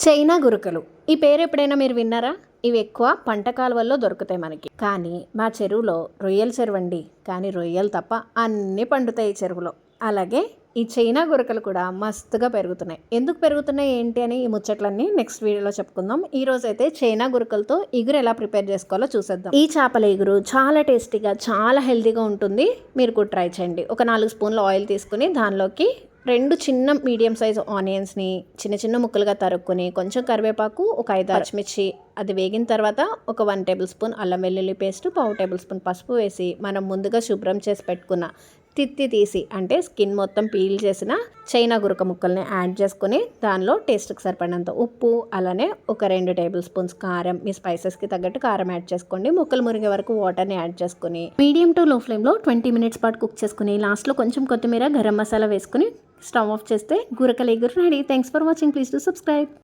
China గురకలు ఈ పేరు ఎప్పుడైనా మీరు విన్నారా? ఇవి ఎక్కువ పంట కాలువల్లో దొరుకుతాయి మనకి. కానీ మా చెరువులో రొయ్యల చెరువు అండి. కానీ రొయ్యలు తప్ప అన్నీ పండుతాయి ఈ చెరువులో. అలాగే ఈ చైనా గురకలు కూడా మస్తుగా పెరుగుతున్నాయి. ఎందుకు పెరుగుతున్నాయి ఏంటి అని ఈ ముచ్చట్లన్నీ నెక్స్ట్ వీడియోలో చెప్పుకుందాం. ఈ రోజు అయితే చైనా గురకలతో ఇగురు ఎలా ప్రిపేర్ చేసుకోవాలో చూసేద్దాం. ఈ చేపల ఇగురు చాలా టేస్టీగా, చాలా హెల్తీగా ఉంటుంది. మీరు కూడా ట్రై చేయండి. ఒక 4 స్పూన్ల ఆయిల్ తీసుకుని దానిలోకి 2 చిన్న మీడియం సైజ్ ఆనియన్స్ని చిన్న చిన్న ముక్కలుగా తరుక్కొని, కొంచెం కరివేపాకు, ఒక 5 పచ్చిమిర్చి, అది వేగిన తర్వాత ఒక 1 టేబుల్ స్పూన్ అల్లం వెల్లుల్లి పేస్ట్, 1/2 టేబుల్ స్పూన్ పసుపు వేసి మనం ముందుగా శుభ్రం చేసి పెట్టుకున్న తిత్తి తీసి అంటే స్కిన్ మొత్తం పీల్ చేసిన చైనా గురక ముక్కల్ని యాడ్ చేసుకొని దానిలో టేస్ట్కి సరిపడినంత ఉప్పు, అలానే ఒక 2 టేబుల్ స్పూన్స్ కారం, మీ స్పైసెస్కి తగ్గట్టు కారం యాడ్ చేసుకోండి. ముక్కలు మురిగే వరకు వాటర్ని యాడ్ చేసుకొని మీడియం టు లో ఫ్లేమ్లో 20 మినిట్స్ పాటు కుక్ చేసుకుని లాస్ట్లో కొంచెం కొత్తిమీర, గరం మసాలా వేసుకుని స్టవ్ ఆఫ్ చేస్తే గురకల ఇగురు ready. Thanks for watching. Please do subscribe.